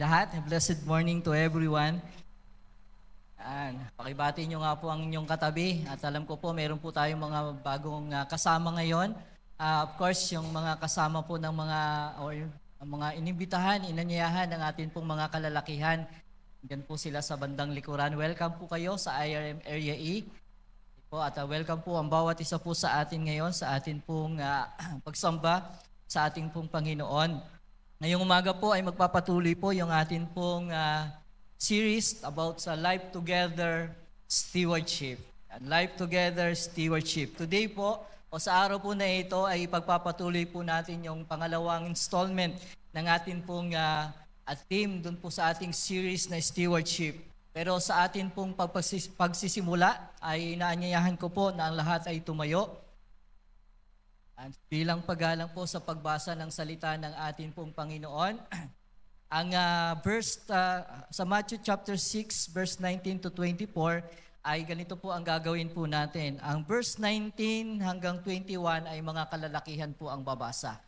lahat. Blessed morning to everyone. Pakibati nyo nga po ang inyong katabi. At alam ko po, meron po tayong mga bagong kasama ngayon. Of course, yung mga kasama po ng mga inimbitahan, inanyayahan ng atin pong mga kalalakihan. Diyan po sila sa bandang likuran. Welcome po kayo sa IRM Area E. At welcome po ang bawat isa po sa atin ngayon sa atin pong pagsamba sa ating pong Panginoon. Ngayong umaga po ay magpapatuloy po yung atin pong series about sa Life Together Stewardship. Life Together Stewardship. Today po, o sa araw po na ito, ay ipagpapatuloy po natin yung pangalawang installment ng atin pong team dun po sa ating series na Stewardship. Pero sa atin pong pagsisimula ay inaanyayahan ko po na ang lahat ay tumayo. Bilang paggalang po sa pagbasa ng salita ng atin pong Panginoon, ang verse sa Matthew chapter 6 verse 19 to 24 ay ganito po ang gagawin po natin. Ang verse 19 hanggang 21 ay mga kalalakihan po ang babasa.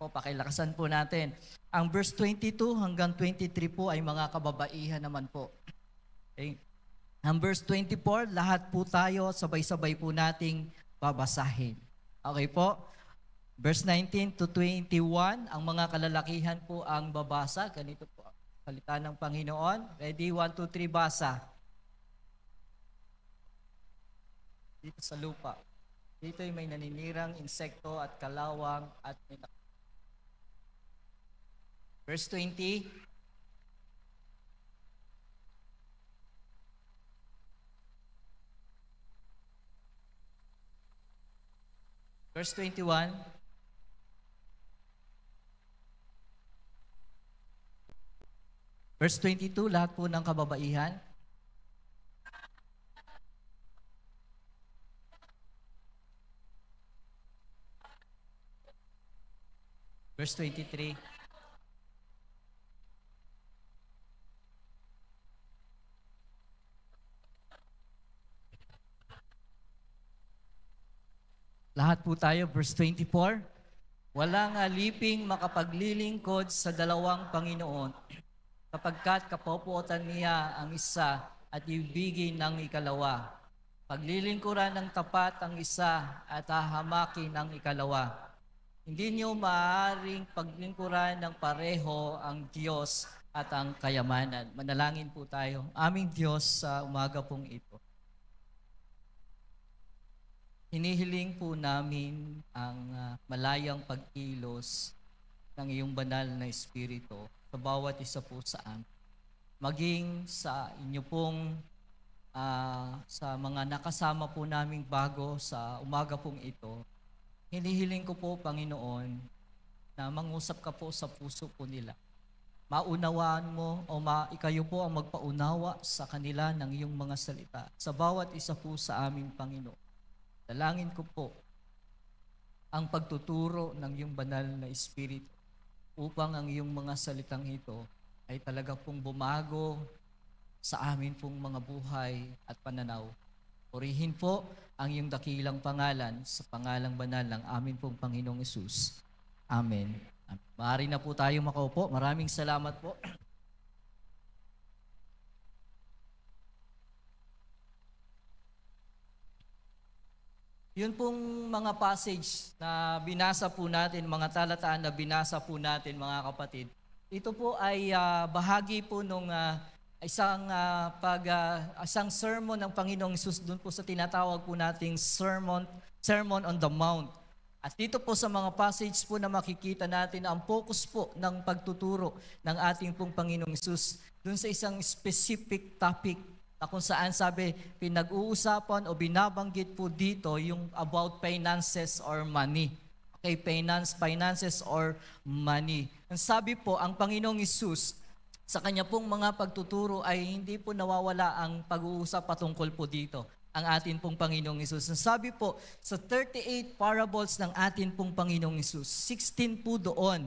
O pakilakasan po natin. Ang verse 22 hanggang 23 po ay mga kababaihan naman po. Okay. Ang verse 24, lahat po tayo sabay-sabay po nating babasahin. Okay po? Verse 19 to 21, ang mga kalalakihan po ang babasa. Ganito po ang salita ng Panginoon. Ready? 1, 2, 3, basa. Dito sa lupa. Dito ay may naninirang insekto at kalawang at may Verse 20. Verse 21. Verse 22, lahat po ng kababaihan. Verse 23. Lahat po tayo, verse 24. Walang aliping makapaglilingkod sa dalawang Panginoon, kapagkat kapopuotan niya ang isa at ibigin ng ikalawa. Paglilingkuran ng tapat ang isa at hahamakin ng ikalawa. Hindi niyo maaaring paglingkuran ng pareho ang Diyos at ang kayamanan. Manalangin po tayo. Aming Diyos, sa umaga pong ito, hinihiling po namin ang malayang pagkilos ng iyong banal na Espiritu sa bawat isa po sa amin. Maging sa inyo pong sa mga nakasama po naming bago sa umaga pong ito, hinihiling ko po, Panginoon, na mangusap ka po sa puso po nila. Maunawaan mo o ikayo po ang magpaunawa sa kanila ng iyong mga salita sa bawat isa po sa aming Panginoon. Dalangin ko po ang pagtuturo ng iyong banal na Espiritu upang ang iyong mga salitang ito ay talaga pong bumago sa amin pong mga buhay at pananaw. Purihin po ang iyong dakilang pangalan sa pangalang banal ng amin pong Panginoong Hesus. Amen. Maaari na po tayo makaupo. Maraming salamat po. Yun pong mga passage na binasa po natin, mga talataan na binasa po natin, mga kapatid. Ito po ay bahagi po nung isang sermon ng Panginoong Hesus doon po sa tinatawag po nating Sermon on the Mount. At dito po sa mga passage po na makikita natin ang focus po ng pagtuturo ng ating pong Panginoong Hesus doon sa isang specific topic na kung saan sabi, pinag-uusapan o binabanggit po dito yung about finances or money. Okay, finances or money. Ang sabi po, ang Panginoong Hesus, sa kanya pong mga pagtuturo ay hindi po nawawala ang pag-uusap patungkol po dito, ang atin pong Panginoong Hesus. Ang sabi po, sa 38 parables ng atin pong Panginoong Hesus, 16 po doon,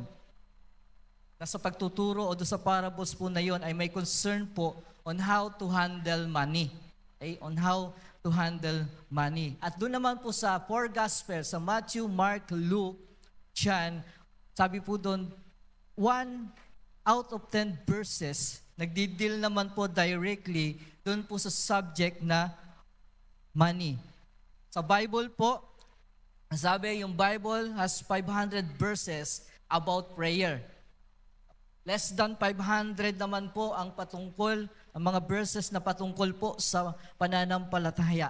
na sa pagtuturo o doon sa parables po na yon ay may concern po on how to handle money. Okay? On how to handle money. At doon naman po sa 4 Gospels, sa Matthew, Mark, Luke, John, sabi po doon, one out of 10 verses, nagdi-deal naman po directly doon po sa subject na money. Sa Bible po, sabi yung Bible has 500 verses about prayer. Less than 500 naman po ang mga verses na patungkol po sa pananampalataya.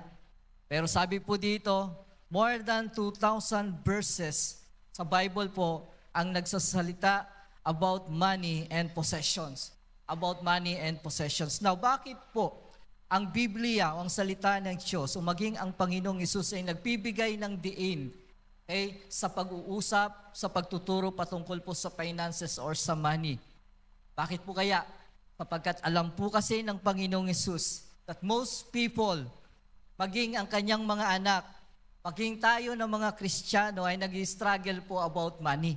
Pero sabi po dito, more than 2,000 verses sa Bible po ang nagsasalita about money and possessions. About money and possessions. Now, bakit po ang Biblia o ang salita ng Diyos o maging ang Panginoong Hesus ay nagbibigay ng diin sa pag-uusap, sa pagtuturo patungkol po sa finances or sa money? Bakit po kaya? Sapagkat alam po kasi ng Panginoong Hesus that most people, maging ang kanyang mga anak, maging tayo ng mga Kristiyano ay nag-struggle po about money.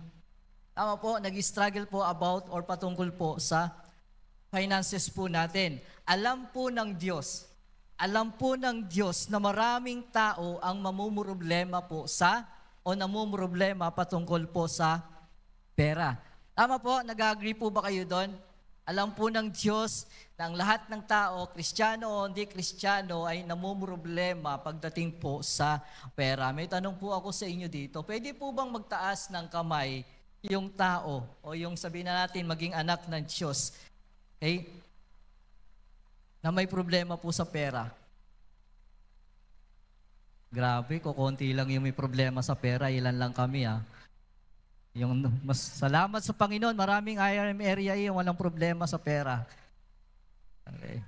Tama po, nag-struggle po about or patungkol po sa finances po natin. Alam po ng Diyos na maraming tao ang mamumroblema po namumroblema patungkol po sa pera. Tama po, nag-agree po ba kayo doon? Alam po ng Diyos na ang lahat ng tao, Kristiyano o hindi Kristiyano, ay namumroblema pagdating po sa pera. May tanong po ako sa inyo dito. Pwede po bang magtaas ng kamay yung tao o yung sabihin na natin maging anak ng Diyos, na may problema po sa pera? Grabe, kukunti lang yung may problema sa pera, ilan lang kami Yung mas salamat sa Panginoon, maraming IRM area yung walang problema sa pera. Okay.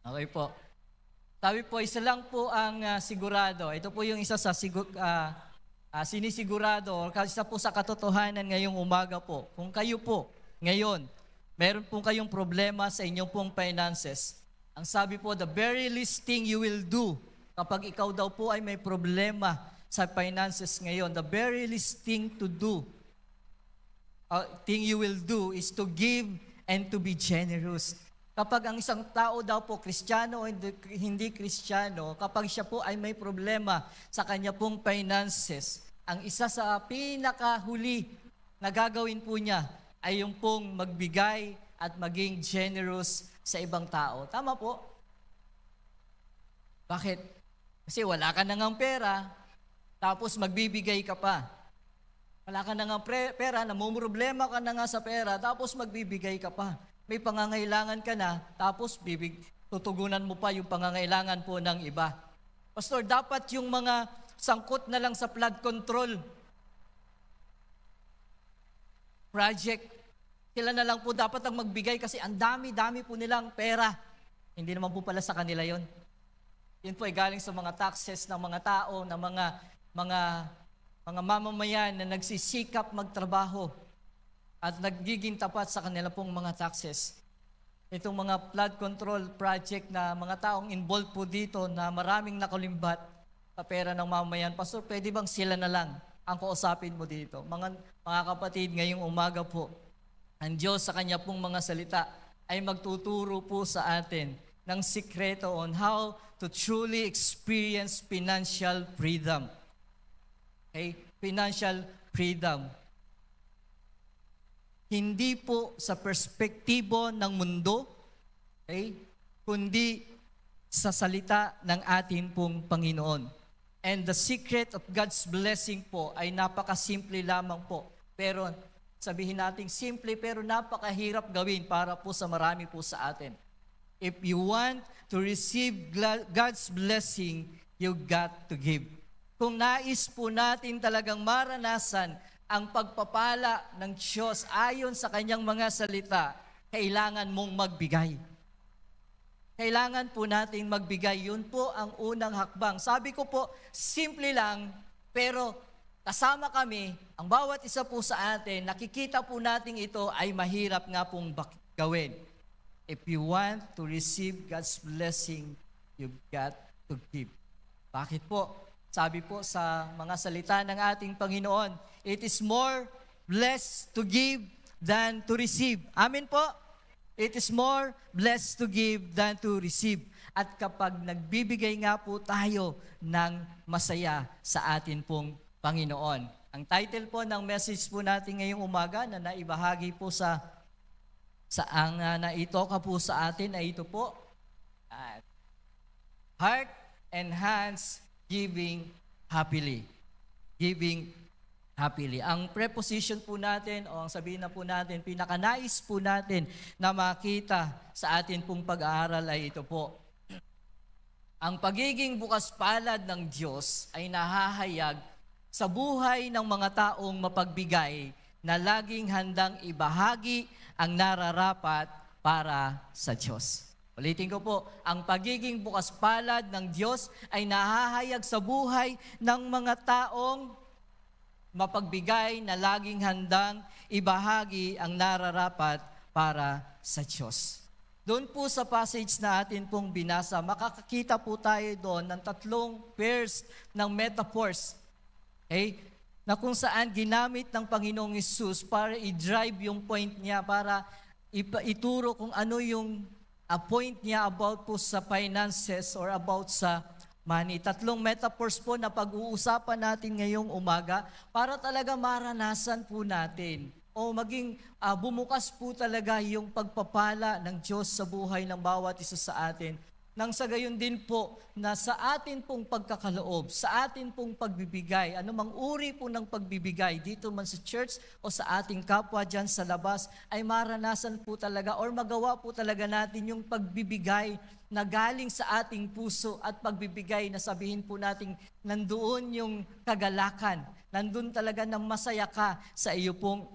Okay po. Sabi po, isa lang po ang sigurado. Ito po yung isa sa sinisigurado, o isa po sa katotohanan ngayong umaga po. Kung kayo po, ngayon, meron po kayong problema sa inyong pong finances, ang sabi po, the very least thing you will do kapag ikaw daw po ay may problema sa finances ngayon, the very least thing you will do is to give and to be generous. Kapag ang isang tao daw po, Kristiyano o hindi Kristiyano, kapag siya po ay may problema sa kanya pong finances, ang isa sa pinakahuli na gagawin po niya ay yung pong magbigay at maging generous sa ibang tao. Tama po? Bakit? Kasi wala ka na ngang pera, tapos magbibigay ka pa. Wala ka na ngang pera, namumroblema ka na nga sa pera, tapos magbibigay ka pa. May pangangailangan ka na, tapos tutugunan mo pa yung pangangailangan po ng iba. Pastor, dapat yung mga sangkot na lang sa flood control project, sila na lang po dapat ang magbigay kasi ang dami-dami po nilang pera. Hindi naman po pala sa kanila yon. Yun po ay galing sa mga taxes ng mga tao, ng mga mamamayan na nagsisikap magtrabaho at nagiging tapat sa kanila pong mga taxes. Itong mga flood control project na mga taong involved po dito na maraming nakalimbat sa pera ng mamamayan. Pastor, pwede bang sila na lang ang kausapin mo dito? Mga kapatid, ngayong umaga po, ang Diyos sa Kanya pong mga salita ay magtuturo po sa atin ng sikreto on how to truly experience financial freedom. Okay? Financial freedom. Hindi po sa perspektibo ng mundo, kundi sa salita ng ating pong Panginoon. And the secret of God's blessing po ay napakasimple lamang po. Pero sabihin natin simple pero napakahirap gawin para po sa marami po sa atin. If you want to receive God's blessing, you got to give. Kung nais po natin talagang maranasan ang pagpapala ng Diyos ayon sa Kanyang mga salita, kailangan mong magbigay. Kailangan po nating magbigay. Yun po ang unang hakbang. Sabi ko po, simple lang, pero kasama kami, ang bawat isa po sa atin, nakikita po natin ito ay mahirap nga pong gawin. If you want to receive God's blessing, you've got to give. Bakit po? Sabi po sa mga salita ng ating Panginoon, it is more blessed to give than to receive. Amen po? It is more blessed to give than to receive. At kapag nagbibigay nga po tayo ng masaya sa atin pong Panginoon. Ang title po ng message po natin ngayong umaga na naibahagi po ang naitoka po sa atin ay ito po, Heart and Hands Giving Happily. Giving happily. Ang preposition po natin o ang sabihin na po natin, pinakanais po natin na makita sa atin pong pag-aaral ay ito po. Ang pagiging bukas palad ng Diyos ay nahahayag sa buhay ng mga taong mapagbigay na laging handang ibahagi ang nararapat para sa Diyos. Ulitin ko po, ang pagiging bukas palad ng Diyos ay nahahayag sa buhay ng mga taong mapagbigay na laging handang ibahagi ang nararapat para sa Diyos. Doon po sa passage na atin pong binasa, makakakita po tayo doon ng 3 pairs ng metaphors. Okay? Na kung saan ginamit ng Panginoong Hesus para i-drive yung point niya, para ituro kung ano yung point niya about po sa finances or about sa money. 3 metaphors po na pag-uusapan natin ngayong umaga para talaga maranasan po natin o maging bumukas po talaga yung pagpapala ng Diyos sa buhay ng bawat isa sa atin. Nang sa gayon din po na sa atin pong pagkakaloob, sa atin pong pagbibigay, anumang uri po ng pagbibigay dito man sa church o sa ating kapwa dyan sa labas, ay maranasan po talaga or magawa po talaga natin yung pagbibigay na galing sa ating puso at pagbibigay na sabihin po natin nandoon yung kagalakan, nandoon talaga na masaya ka sa iyo pong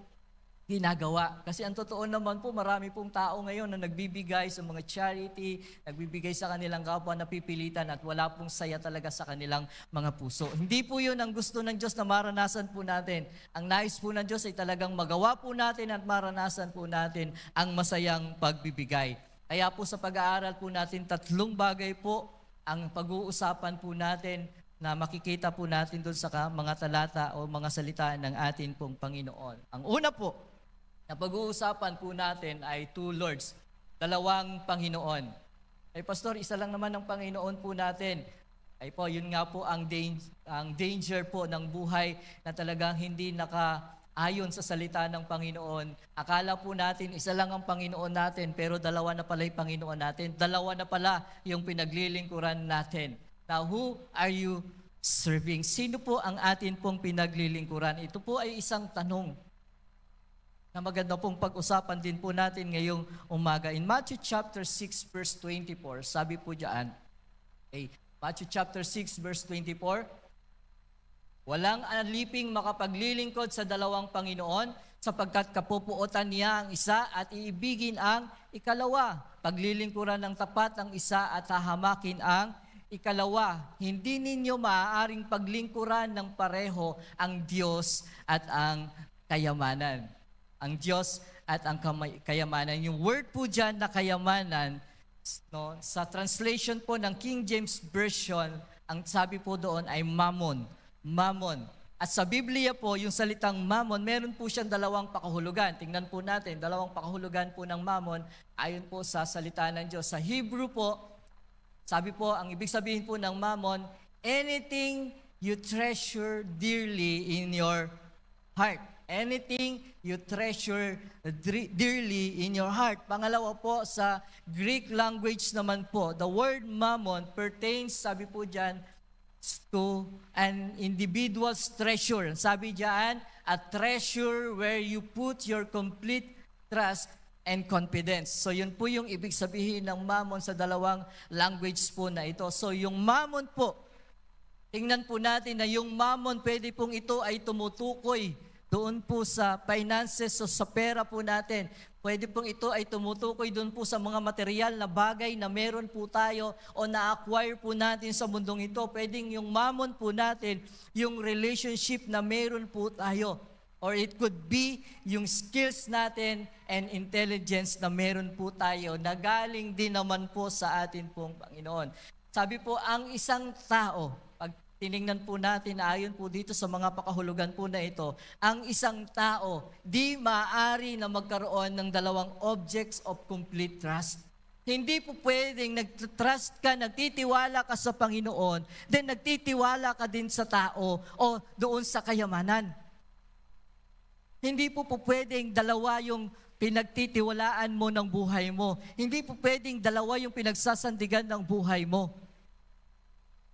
ginagawa. Kasi ang totoo naman po, marami pong tao ngayon na nagbibigay sa mga charity, nagbibigay sa kanilang kapwa na pipilitan at wala pong saya talaga sa kanilang mga puso. Hindi po yun ang gusto ng Diyos na maranasan po natin. Ang nais po ng Diyos ay talagang magawa po natin at maranasan po natin ang masayang pagbibigay. Kaya po sa pag-aaral po natin, 3 bagay po ang pag-uusapan po natin na makikita po natin doon sa mga talata o mga salita ng atin pong Panginoon. Ang una po, na pag-uusapan po natin ay 2 Lords, 2 Panginoon. Ay Pastor, isa lang naman ang Panginoon po natin. Ay po, yun nga po ang danger po ng buhay na talagang hindi nakaayon sa salita ng Panginoon. Akala po natin, isa lang ang Panginoon natin, pero 2 na pala yung Panginoon natin. 2 na pala yung pinaglilingkuran natin. Now, who are you serving? Sino po ang atin pong pinaglilingkuran? Ito po ay isang tanong na maganda pong pag-usapan din po natin ngayong umaga. In Matthew chapter 6 verse 24, sabi po diyan, Matthew chapter 6 verse 24, walang aliping makapaglilingkod sa 2 Panginoon, sapagkat kapupuotan niya ang isa at iibigin ang ikalawa. Paglilingkuran ng tapat ang isa at hahamakin ang ikalawa. Hindi ninyo maaaring paglingkuran ng pareho ang Diyos at ang kayamanan. Ang Diyos at ang kayamanan. Yung word po dyan na kayamanan, no, sa translation po ng King James Version, ang sabi po doon ay mammon. Mammon. At sa Biblia po, yung salitang mammon, meron po siyang 2 pakahulugan. Tingnan po natin, 2 pakahulugan po ng mammon, ayon po sa salita ng Diyos. Sa Hebrew po, sabi po, ang ibig sabihin po ng mammon, anything you treasure dearly in your heart. Anything you treasure dearly in your heart. Pangalawa po, sa Greek language naman po, the word mammon pertains, sabi po dyan, to an individual's treasure. Sabi dyan, a treasure where you put your complete trust and confidence. So yun po yung ibig sabihin ng mammon sa 2 language po na ito. So yung mammon po, tingnan po natin na yung mammon, pwede pong ito ay tumutukoy doon po sa finances o sa pera po natin. Pwede pong ito ay tumutukoy doon po sa mga material na bagay na meron po tayo o na-acquire po natin sa mundong ito. Pwedeng yung mammon po natin, yung relationship na meron po tayo. Or it could be yung skills natin and intelligence na meron po tayo na galing din naman po sa atin pong Panginoon. Sabi po, ang isang tao, tiningnan po natin, ayon po dito sa mga pakahulugan po na ito, ang isang tao, di maaari na magkaroon ng 2 objects of complete trust. Hindi po pwedeng nag-trust ka, nagtitiwala ka sa Panginoon, then nagtitiwala ka din sa tao o doon sa kayamanan. Hindi po pwedeng dalawa yung pinagtitiwalaan mo ng buhay mo. Hindi po pwedeng dalawa yung pinagsasandigan ng buhay mo.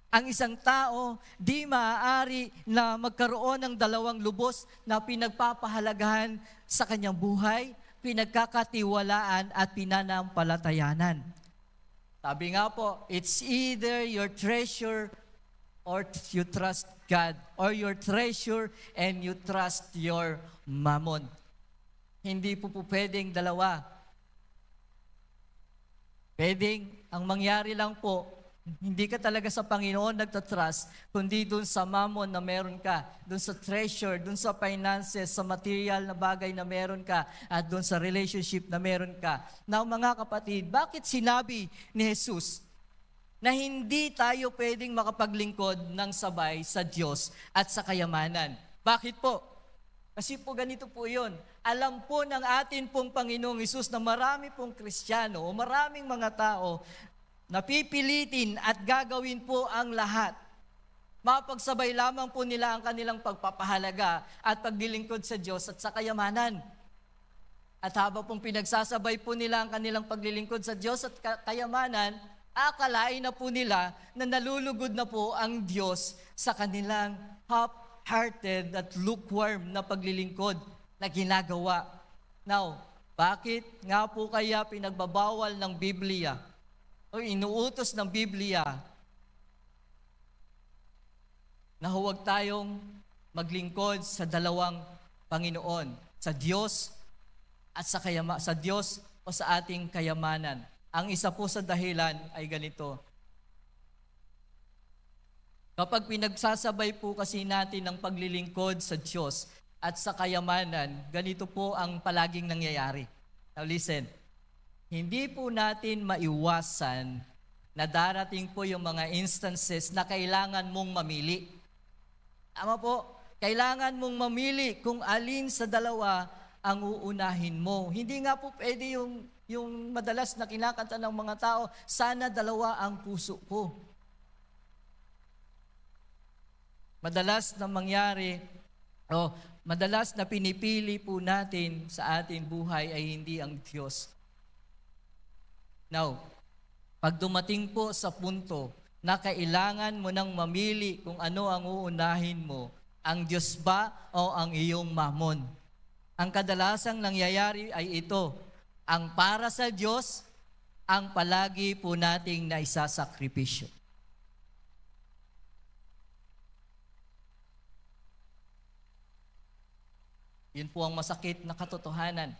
Ang isang tao, di maaari na magkaroon ng dalawang lubos na pinagpapahalagahan sa kanyang buhay, pinagkakatiwalaan at pinanampalatayanan. Sabi nga po, it's either your treasure or you trust God, or your treasure and you trust your mammon. Hindi po pwedeng dalawa. Pwedeng, ang mangyari lang po, hindi ka talaga sa Panginoon nagtatrust, kundi dun sa mammon na meron ka, dun sa treasure, dun sa finances, sa material na bagay na meron ka, at dun sa relationship na meron ka. Now mga kapatid, bakit sinabi ni Jesus na hindi tayo pwedeng makapaglingkod ng sabay sa Diyos at sa kayamanan? Bakit po? Kasi po ganito po yun. Alam po ng atin pong Panginoong Hesus na marami pong Kristiyano o maraming mga tao napipilitin at gagawin po ang lahat. Mapagsabay lamang po nila ang kanilang pagpapahalaga at paglilingkod sa Diyos at sa kayamanan. At habang pong pinagsasabay po nila ang kanilang paglilingkod sa Diyos at kayamanan, akalain na po nila na nalulugod na po ang Diyos sa kanilang half-hearted at lukewarm na paglilingkod na ginagawa. Now, bakit nga po kaya pinagbabawal ng Biblia o inuutos ng Biblia na huwag tayong maglingkod sa dalawang Panginoon, sa Diyos at sa Diyos o sa ating kayamanan? Ang isa po sa dahilan ay ganito. Kapag pinagsasabay po kasi natin ang paglilingkod sa Diyos at sa kayamanan, ganito po ang palaging nangyayari. Now listen, hindi po natin maiwasan na darating po yung mga instances na kailangan mong mamili. Tama po, kailangan mong mamili kung alin sa dalawa ang uunahin mo. Hindi nga po pwede yung madalas na kinakanta ng mga tao, sana dalawa ang puso ko. Madalas na mangyari, madalas na pinipili po natin sa ating buhay ay hindi ang Diyos. Now, pag dumating po sa punto na kailangan mo nang mamili kung ano ang uunahin mo, ang Diyos ba o ang iyong mammon? Ang kadalasang nangyayari ay ito, ang para sa Diyos, ang palagi po nating naisasakripisyo. Yun po ang masakit na katotohanan.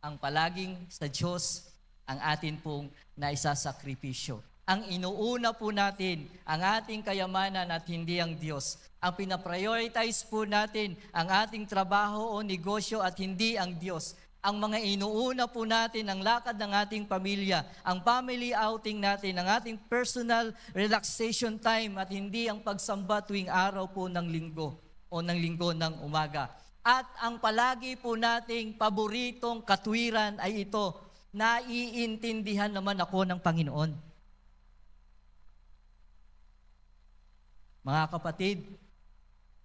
Ang palaging sa Diyos, ang atin pong naisasakripisyo. Ang inuuna po natin, ang ating kayamanan at hindi ang Diyos. Ang pinaprioritize po natin, ang ating trabaho o negosyo at hindi ang Diyos. Ang mga inuuna po natin, ang lakad ng ating pamilya, ang family outing natin, ang ating personal relaxation time at hindi ang pagsamba tuwing araw po ng linggo o ng linggo ng umaga. At ang palagi po nating paboritong katwiran ay ito, naiintindihan naman ako ng Panginoon. Mga kapatid,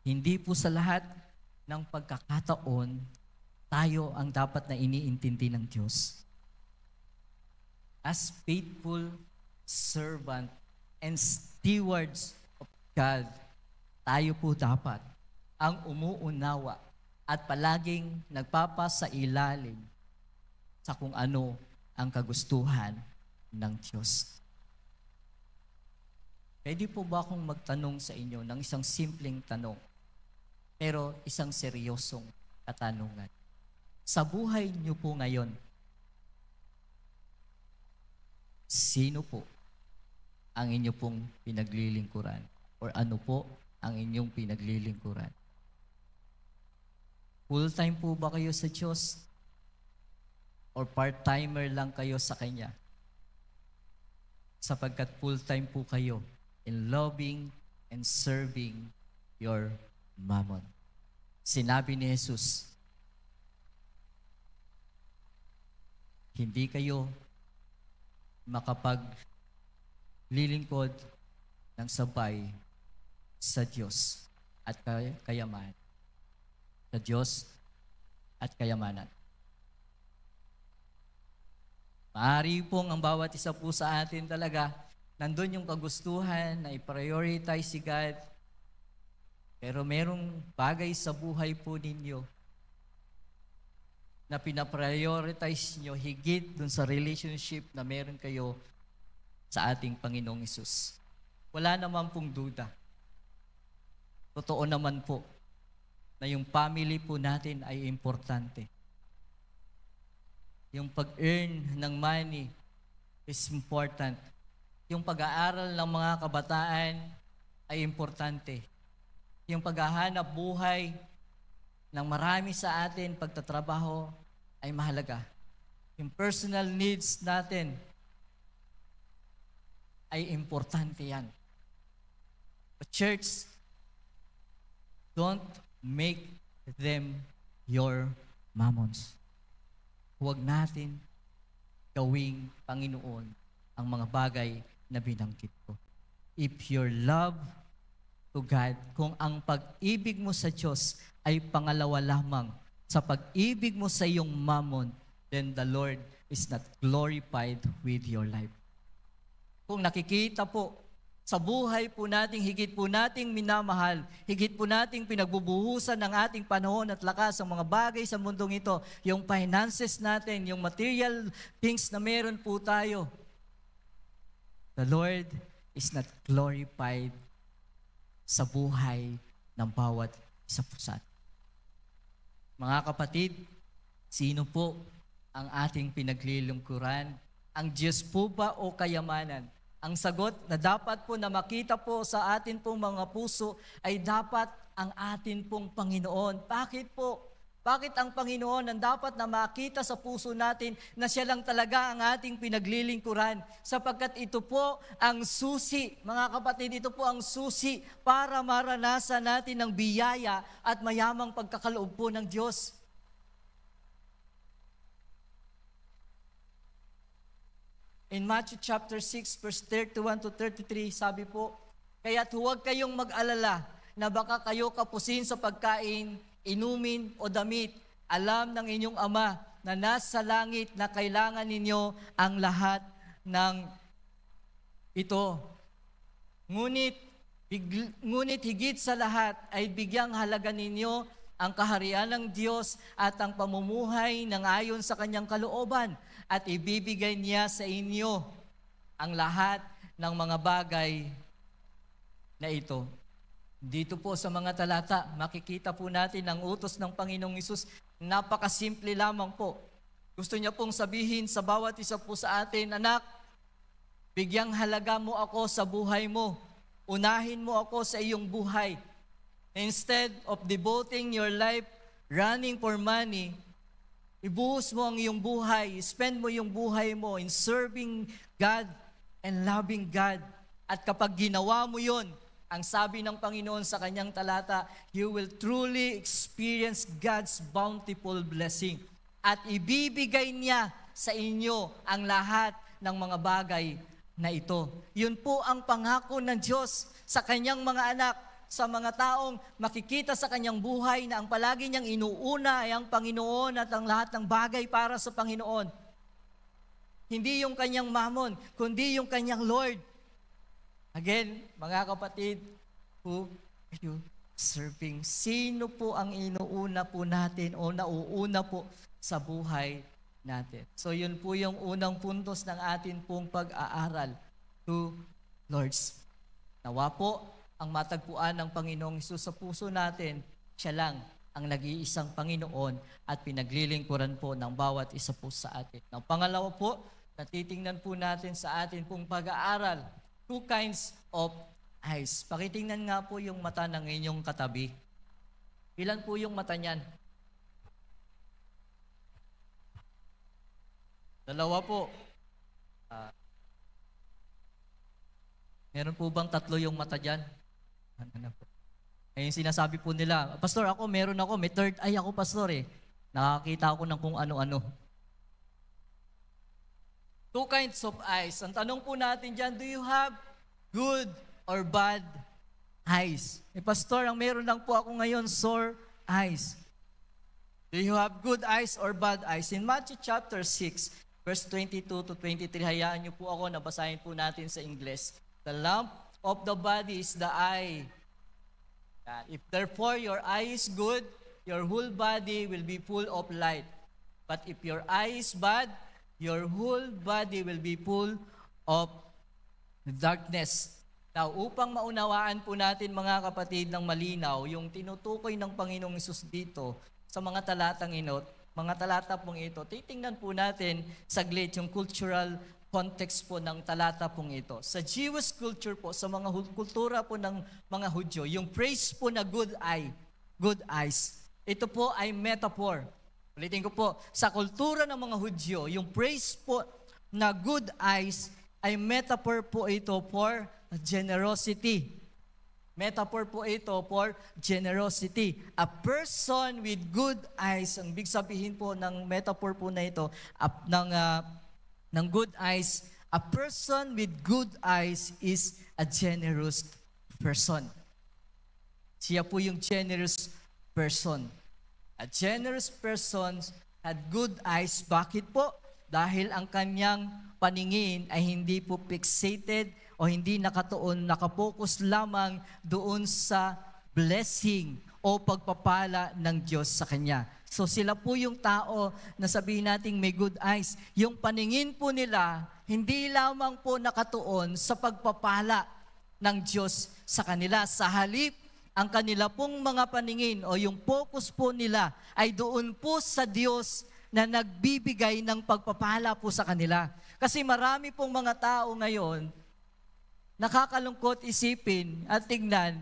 hindi po sa lahat ng pagkakataon tayo ang dapat na iniintindi ng Diyos. As faithful servant and stewards of God, tayo po dapat ang umuunawa at palaging nagpapasailalim sa kung ano ang kagustuhan ng Diyos. Pwede po ba akong magtanong sa inyo ng isang simpleng tanong, pero isang seryosong katanungan? Sa buhay niyo po ngayon, sino po ang inyo pong pinaglilingkuran? Or ano po ang inyong pinaglilingkuran? Full-time po ba kayo sa Diyos? Or part-timer lang kayo sa Kanya? Sapagkat full-time po kayo in loving and serving your mammon. Sinabi ni Jesus, hindi kayo makapaglilingkod ng sabay sa Diyos at kayamanan. sa Diyos at kayamanan. Maaari pong ang bawat isa po sa atin talaga, nandun yung kagustuhan na i-prioritize si God. Pero merong bagay sa buhay po ninyo na pinaprioritize nyo higit dun sa relationship na meron kayo sa ating Panginoong Hesus. Wala naman pong duda. Totoo naman po na yung family po natin ay importante. Yung pag-earn ng money is important. Yung pag-aaral ng mga kabataan ay importante. Yung paghahanap buhay ng marami sa atin, pagtatrabaho, ay mahalaga. Yung personal needs natin ay importante yan. But church, don't make them your mammons. Huwag natin gawing Panginoon ang mga bagay na binanggit ko. If your love to God, kung ang pag-ibig mo sa Diyos ay pangalawa lamang sa pag-ibig mo sa iyong mammon, then the Lord is not glorified with your life. Kung nakikita po sa buhay po nating higit po nating minamahal, higit po nating pinagbubuhusan ng ating panahon at lakas ang mga bagay sa mundong ito, yung finances natin, yung material things na meron po tayo, the Lord is not glorified sa buhay ng bawat isa po sa atin. Mga kapatid, sino po ang ating pinaglilingkuran? Ang Diyos po ba o kayamanan? Ang sagot na dapat po na makita po sa atin pong mga puso ay dapat ang atin pong Panginoon. Bakit po? Bakit ang Panginoon ang dapat na makita sa puso natin na siya lang talaga ang ating pinaglilingkuran? Sapagkat ito po ang susi, mga kapatid, ito po ang susi para maranasan natin ang biyaya at mayamang pagkakaloob po ng Diyos. In Matthew chapter 6, verse 31 to 33, sabi po, kaya't huwag kayong mag-alala na baka kayo kapusin sa pagkain, inumin o damit. Alam ng inyong Ama na nasa langit na kailangan ninyo ang lahat ng ito. Ngunit higit sa lahat ay bigyang halaga ninyo ang kaharian ng Diyos at ang pamumuhay ng ayon sa kanyang kalooban, at ibibigay niya sa inyo ang lahat ng mga bagay na ito. Dito po sa mga talata, makikita po natin ang utos ng Panginoong Hesus. Napakasimple lamang po. Gusto niya pong sabihin sa bawat isa po sa atin, anak, bigyang halaga mo ako sa buhay mo. Unahin mo ako sa iyong buhay. Instead of devoting your life running for money, ibuhos mo ang iyong buhay, spend mo yung buhay mo in serving God and loving God. At kapag ginawa mo yon, ang sabi ng Panginoon sa kanyang talata, you will truly experience God's bountiful blessing. At ibibigay niya sa inyo ang lahat ng mga bagay na ito. Yun po ang pangako ng Diyos sa kanyang mga anak, sa mga taong makikita sa kanyang buhay na ang palagi niyang inuuna ay ang Panginoon at ang lahat ng bagay para sa Panginoon. Hindi yung kanyang mammon, kundi yung kanyang Lord. Again, mga kapatid, who are you serving? Sino po ang inuuna po natin o nauuna po sa buhay natin? So yun po yung unang puntos ng atin pong pag-aaral, to Lords. Nawa po, ang matagpuan ng Panginoong Hesus sa puso natin, siya lang ang nag-iisang Panginoon at pinaglilingkuran po ng bawat isa po sa atin. Ang pangalawa po, natitingnan po natin sa atin pong pag-aaral, two kinds of eyes. Pakitingnan nga po yung mata ng inyong katabi. Ilan po yung mata niyan? Dalawa po. Meron po bang tatlo yung mata dyan? Yung sinasabi po nila, Pastor, ako meron ako, may third eye ako, Pastor eh. Nakakita ako ng kung ano-ano. Two kinds of eyes. Ang tanong po natin dyan, do you have good or bad eyes? Pastor, ang meron lang po ako ngayon, sore eyes. Do you have good eyes or bad eyes? In Matthew chapter 6, verse 22 to 23, hayaan niyo po ako, nabasahin po natin sa English. The lamp of the body is the eye. If therefore your eye is good, your whole body will be full of light. But if your eye is bad, your whole body will be full of darkness. Now, upang maunawaan po natin mga kapatid ng malinaw, yung tinutukoy ng Panginoong Hesus dito sa mga talatang mga talata pong ito, titingnan po natin saglit yung cultural context po ng talata pong ito. Sa Jewish culture po, sa mga kultura po ng mga Hudyo, yung praise po na good eyes, ito po ay metaphor. Ulitin ko po, sa kultura ng mga Hudyo, yung praise po na good eyes ay metaphor po ito for generosity. Metaphor po ito for generosity. A person with good eyes, ang big sabihin po ng metaphor po na ito, ng good eyes, a person with good eyes is a generous person. Siya po yung generous person. A generous person had good eyes. Bakit po? Dahil ang kanyang paningin ay hindi po fixated o hindi nakapokus lamang doon sa blessing o pagpapala ng Diyos sa kanya. So sila po yung tao na sabihin nating may good eyes. Yung paningin po nila, hindi lamang po nakatuon sa pagpapala ng Diyos sa kanila. Sa halip, ang kanila pong mga paningin o yung focus po nila ay doon po sa Diyos na nagbibigay ng pagpapala po sa kanila. Kasi marami pong mga tao ngayon, nakakalungkot isipin at tingnan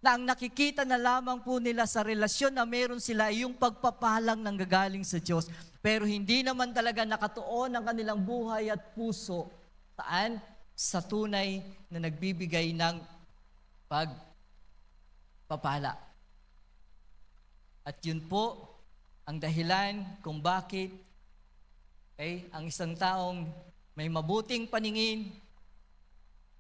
na ang nakikita na lamang po nila sa relasyon na meron sila ay yung pagpapalang nanggagaling sa Diyos. Pero hindi naman talaga nakatuon ang kanilang buhay at puso. Saan? Sa tunay na nagbibigay ng pagpapala. At yun po ang dahilan kung bakit ang isang taong may mabuting paningin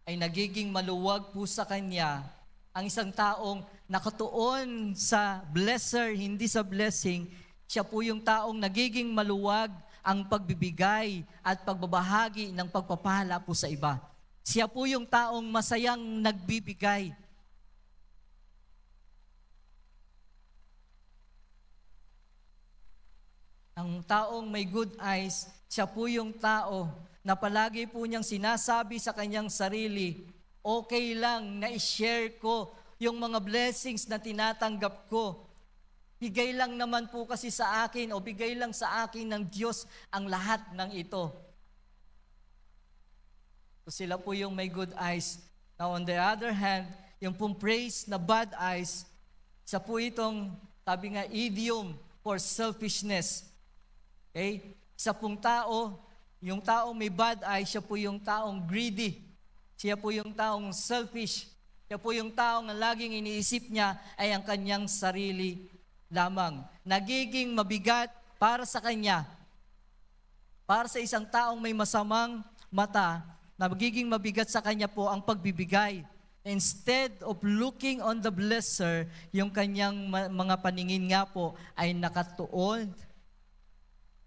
ay nagiging maluwag po sa kanya. Ang isang taong nakatuon sa blesser, hindi sa blessing, siya po yung taong nagiging maluwag ang pagbibigay at pagbabahagi ng pagpapala po sa iba. Siya po yung taong masayang nagbibigay. Ang taong may good eyes, siya po yung tao na palagi po niyang sinasabi sa kanyang sarili, okay lang na i-share ko yung mga blessings na tinatanggap ko. Bigay lang naman po kasi sa akin o bigay lang sa akin ng Diyos ang lahat ng ito. So sila po yung may good eyes. Now on the other hand, yung pong praise na bad eyes, isa po itong, sabi nga, idiom for selfishness. Okay? Isa pong tao, yung taong may bad eyes, siya po yung taong greedy. Siya po yung taong selfish. Siya po yung taong na laging iniisip niya ay ang kanyang sarili lamang. Nagiging mabigat para sa kanya. Para sa isang taong may masamang mata, nagiging mabigat sa kanya po ang pagbibigay. Instead of looking on the blesser, yung kanyang mga paningin nga po ay nakatuon,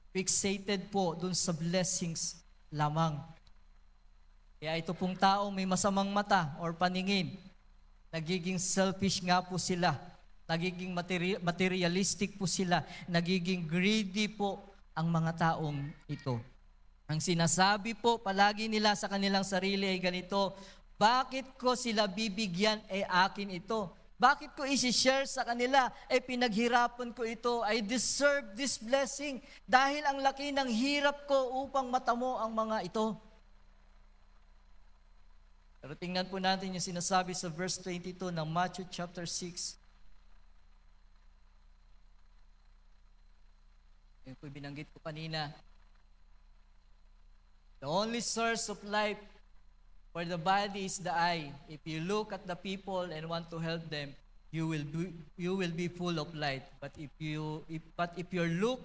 fixated po dun sa blessings lamang. Kaya ito pong taong may masamang mata or paningin, nagiging selfish nga po sila, nagiging materialistic po sila, nagiging greedy po ang mga taong ito. Ang sinasabi po palagi nila sa kanilang sarili ay ganito, bakit ko sila bibigyan akin ito? Bakit ko isi-share sa kanila? Pinaghirapan ko ito. I deserve this blessing dahil ang laki ng hirap ko upang matamo ang mga ito. Pero tingnan po natin yung sinasabi sa verse 22 ng Matthew chapter 6. Yung po binanggit ko kanina. The only source of life for the body is the eye. If you look at the people and want to help them, you will be full of light. But if you look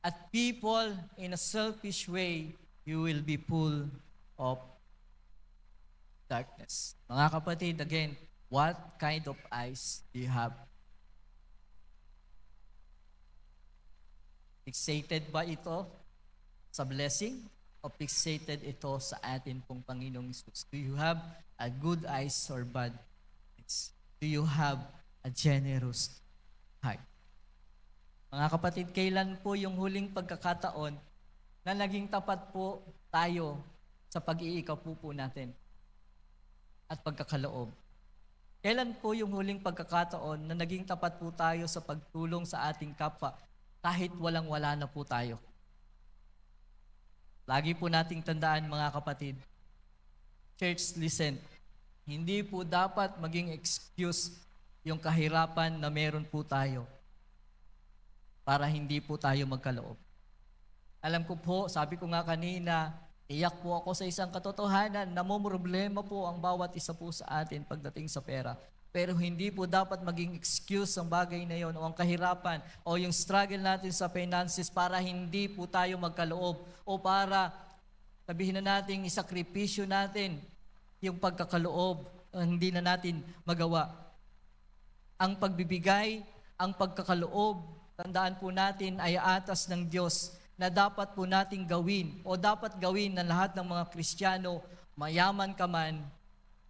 at people in a selfish way, you will be full of darkness. Mga kapatid, again, what kind of eyes do you have? Fixated ba ito sa blessing o fixated ito sa atin pong Panginoong Hesus? Do you have a good eyes or bad eyes? Do you have a generous heart? Mga kapatid, kailan po yung huling pagkakataon na naging tapat po tayo sa pag-iikapu po natin at pagkakaloob? Kailan po yung huling pagkakataon na naging tapat po tayo sa pagtulong sa ating kapwa kahit walang-wala na po tayo? Lagi po nating tandaan, mga kapatid, church, listen, hindi po dapat maging excuse yung kahirapan na meron po tayo para hindi po tayo magkaloob. Alam ko po, sabi ko nga kanina, iyak po ako sa isang katotohanan na problema po ang bawat isa po sa atin pagdating sa pera. Pero hindi po dapat maging excuse ang bagay na yon o ang kahirapan o yung struggle natin sa finances para hindi po tayo magkaloob o para sabihin na natin isakripisyo natin yung pagkakaloob hindi na natin magawa. Ang pagbibigay, ang pagkakaloob, tandaan po natin ay atas ng Diyos na dapat po nating gawin o dapat gawin ng lahat ng mga Kristiyano, mayaman ka man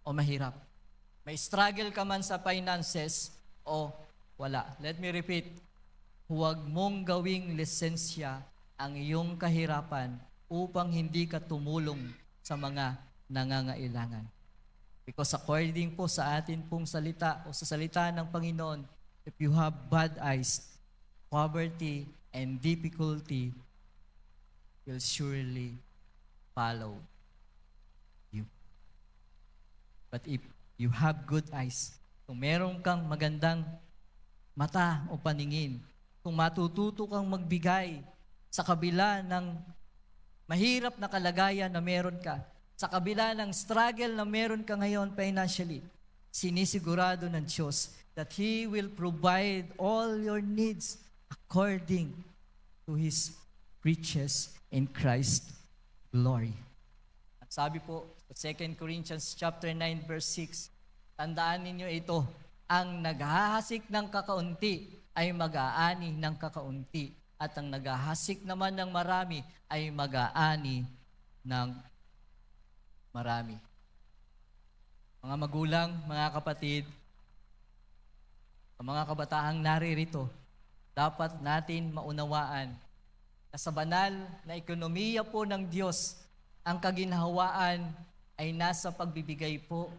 o mahirap. May struggle ka man sa finances o wala. Let me repeat, huwag mong gawing lisensya ang iyong kahirapan upang hindi ka tumulong sa mga nangangailangan. Because according po sa atin pong salita o sa salita ng Panginoon, if you have bad eyes, poverty and difficulty will surely follow you. But if you have good eyes, kung meron kang magandang mata o paningin, kung matututo kang magbigay sa kabila ng mahirap na kalagayan na meron ka, sa kabila ng struggle na meron ka ngayon financially, sinisigurado ng Diyos that He will provide all your needs according to His riches in Christ's glory. At sabi po sa 2 Corinthians chapter 9 verse 6, tandaan ninyo ito, ang naghahasik ng kakaunti ay mag-aani ng kakaunti at ang naghahasik naman ng marami ay mag-aani ng marami. Mga magulang, mga kapatid, mga kabataang naririto, dapat natin maunawaan na sa banal na ekonomiya po ng Diyos, ang kaginhawaan ay nasa pagbibigay po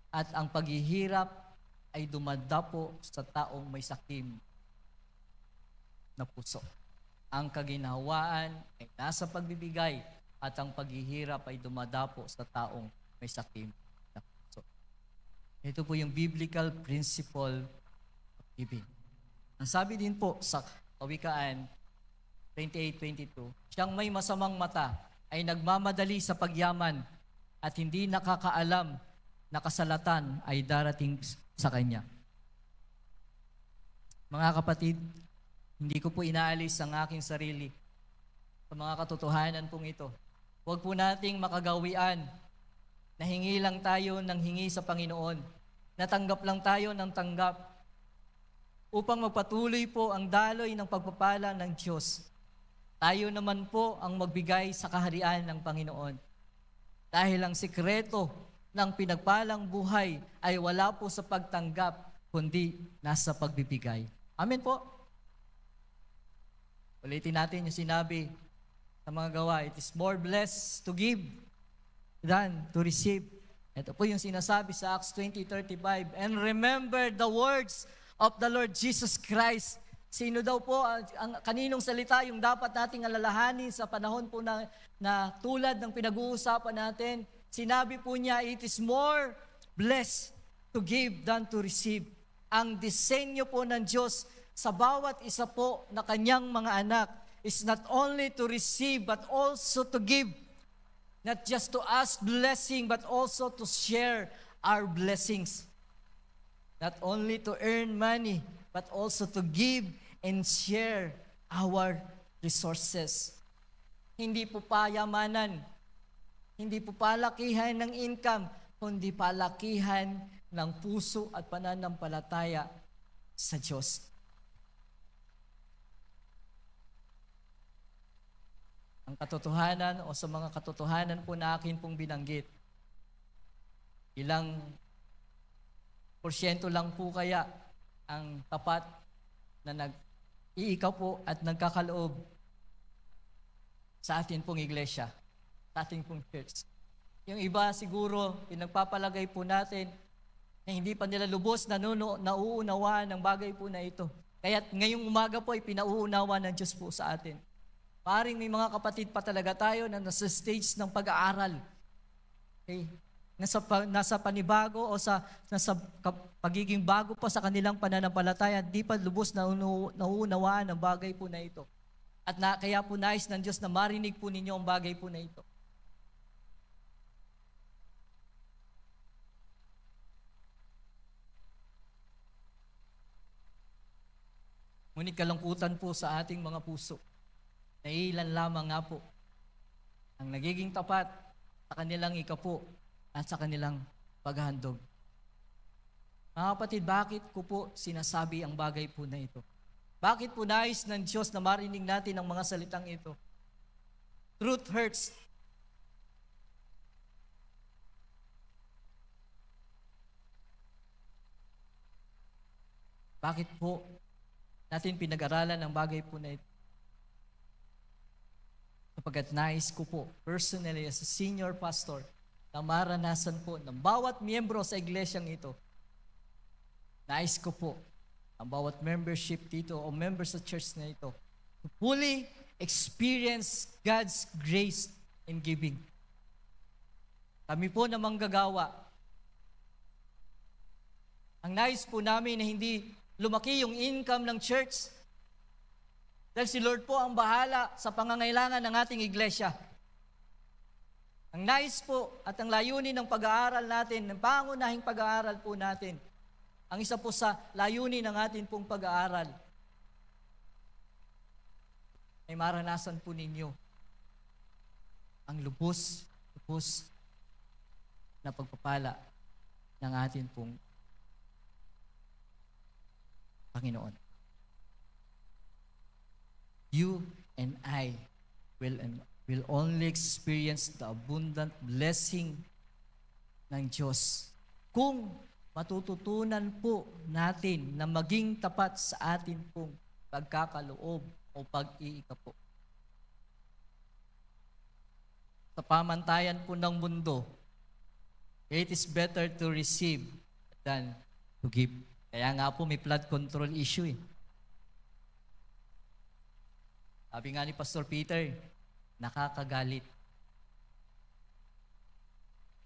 at ang paghihirap ay dumadapo sa taong may sakim na puso. Ang kaginhawaan ay nasa pagbibigay at ang paghihirap ay dumadapo sa taong may sakim na puso. Ito po yung biblical principle of giving. Ang sabi din po sa Kawikaan 28:22, siyang may masamang mata ay nagmamadali sa pagyaman at hindi nakakaalam na kasalatan ay darating sa kanya. Mga kapatid, hindi ko po inaalis ang aking sarili sa mga katotohanan pong ito. Huwag po nating makagawian na hingi lang tayo ng hingi sa Panginoon, natanggap lang tayo ng tanggap upang magpatuloy po ang daloy ng pagpapala ng Diyos. Tayo naman po ang magbigay sa kaharian ng Panginoon. Dahil ang sikreto ng pinagpalang buhay ay wala po sa pagtanggap, kundi nasa pagbibigay. Amen po. Ulitin natin yung sinabi sa mga gawa, it is more blessed to give than to receive. Ito po yung sinasabi sa Acts 20:35. And remember the words of the Lord Jesus Christ. Sino daw po, ang kaninong salita yung dapat nating alalahanin sa panahon po na tulad ng pinag-uusapan natin? Sinabi po niya, it is more blessed to give than to receive. Ang disenyo po ng Diyos sa bawat isa po na kanyang mga anak is not only to receive but also to give. Not just to ask blessing but also to share our blessings. Not only to earn money but also to give and share our resources. Hindi po payamanan, hindi po palakihan ng income, kundi palakihan ng puso at pananampalataya sa Diyos. katotohanan o sa mga katotohanan po na akin pong binanggit, ilang porsyento lang po kaya ang tapat na nag-iikaw po at nagkakaloob sa atin pong iglesia, sa ating pong church. Yung iba siguro, pinagpapalagay po natin na hindi pa nila lubos na nauunawaan ng bagay po na ito. Kaya ngayong umaga po ay pinauunawa ng Diyos po sa atin. Paring may mga kapatid pa talaga tayo na nasa stage ng pag-aaral. Okay? Nasa panibago o nasa pagiging bago pa sa kanilang pananampalataya, di pa lubos na nauunawaan ang bagay po na ito. At kaya po nais ng Diyos na marinig po ninyo ang bagay po na ito. Ngunit kalungkutan po sa ating mga puso na ilan lamang nga po ang nagiging tapat sa kanilang ikapo at sa kanilang paghahandog. Mga kapatid, bakit ko po sinasabi ang bagay po na ito? Bakit po nais ng Diyos na marinig natin ang mga salitang ito? Truth hurts. Bakit po natin pinag-aralan ang bagay po na ito? Sapagkat nais ko po, personally as a senior pastor, na maranasan po ng bawat miyembro sa iglesyang ito. Nais ko po, ang bawat membership dito o member sa church na ito, to fully experience God's grace in giving. Kami po na manggagawa. Ang nais po namin na hindi lumaki yung income ng church. Dahil si Lord po ang bahala sa pangangailangan ng ating iglesia. Ang nais po at ang layunin ng pag-aaral natin, ng pangunahing pag-aaral po natin, ang isa po sa layunin ng ating pong pag-aaral, ay maranasan po ninyo ang lubos na pagpapala ng ating pong Panginoon. You and I will only experience the abundant blessing ng Diyos kung matututunan po natin na maging tapat sa atin pong pagkakaloob o pag-iikapo. Sa pamantayan po ng mundo, it is better to receive than to give. Kaya nga po may flood control issue eh. Sabi nga ni Pastor Peter, nakakagalit.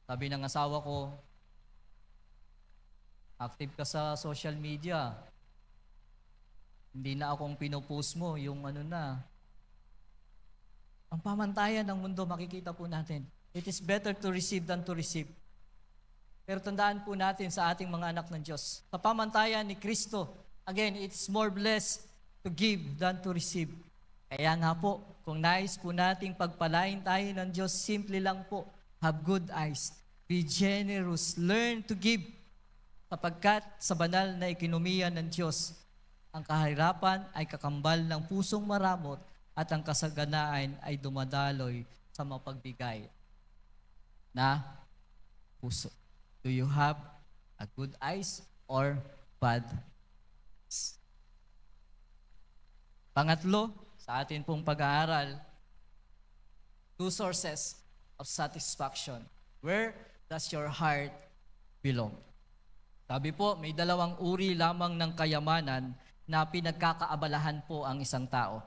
Sabi ng asawa ko, active ka sa social media. Hindi na akong pinopost mo, yung ano na. Ang pamantayan ng mundo, makikita po natin. It is better to receive than to receive. Pero tandaan po natin sa ating mga anak ng Diyos. Sa pamantayan ni Kristo, again, it is more blessed to give than to receive. Kaya nga po, kung nais po nating pagpalain tayo ng Diyos, simple lang po, have good eyes, be generous, learn to give, sapagkat sa banal na ekonomiya ng Diyos, ang kahirapan ay kakambal ng pusong maramot at ang kasaganaan ay dumadaloy sa mapagbigay na puso. Do you have a good eyes or bad eyes? Pangatlo, sa atin pong pag-aaral, 2 sources of satisfaction. Where does your heart belong? Sabi po, may dalawang uri lamang ng kayamanan na pinagkakaabalahan po ang isang tao.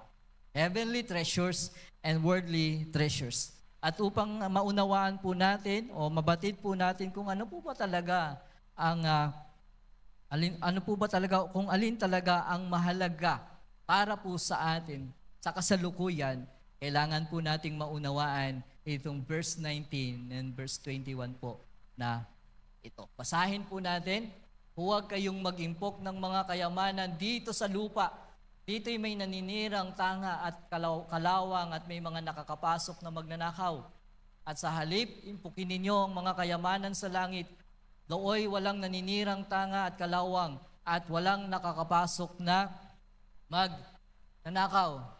Heavenly treasures and worldly treasures. At upang maunawaan po natin o mabatid po natin kung ano po ba talaga ang kung alin talaga ang mahalaga para po sa atin sa kasalukuyan, kailangan po nating maunawaan itong verse 19 and verse 21 po na ito. Basahin po natin, huwag kayong mag-impok ng mga kayamanan dito sa lupa. Dito'y may naninirang tanga at kalawang at may mga nakakapasok na magnanakaw. At sa halip, impukin ninyo ang mga kayamanan sa langit. Dooy walang naninirang tanga at kalawang at walang nakakapasok na magnanakaw.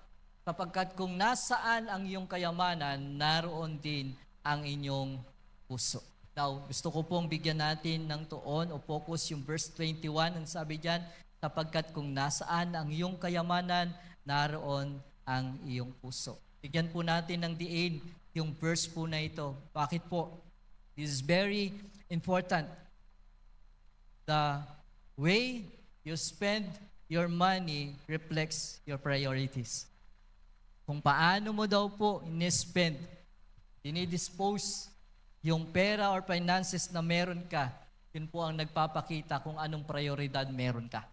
Sapagkat kung nasaan ang iyong kayamanan, naroon din ang inyong puso. Now, gusto ko pong bigyan natin ng tuon o focus yung verse 21. Ang sabi diyan, sapagkat kung nasaan ang iyong kayamanan, naroon ang iyong puso. Bigyan po natin ng diin yung verse po na ito. Bakit po? This is very important. The way you spend your money reflects your priorities. Kung paano mo daw po in-spend, dinidispose yung pera or finances na meron ka, yun po ang nagpapakita kung anong prioridad meron ka.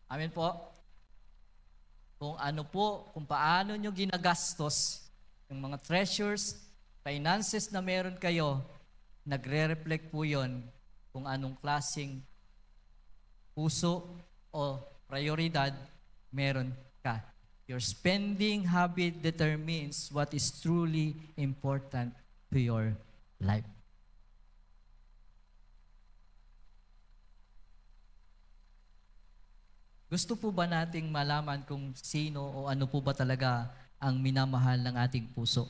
Amen po? Kung paano nyo ginagastos yung mga treasures, finances na meron kayo, nagre-reflect po yun kung anong klaseng puso o prioridad meron ka. Your spending habit determines what is truly important to your life. Gusto po ba nating malaman kung sino o ano po ba talaga ang minamahal ng ating puso?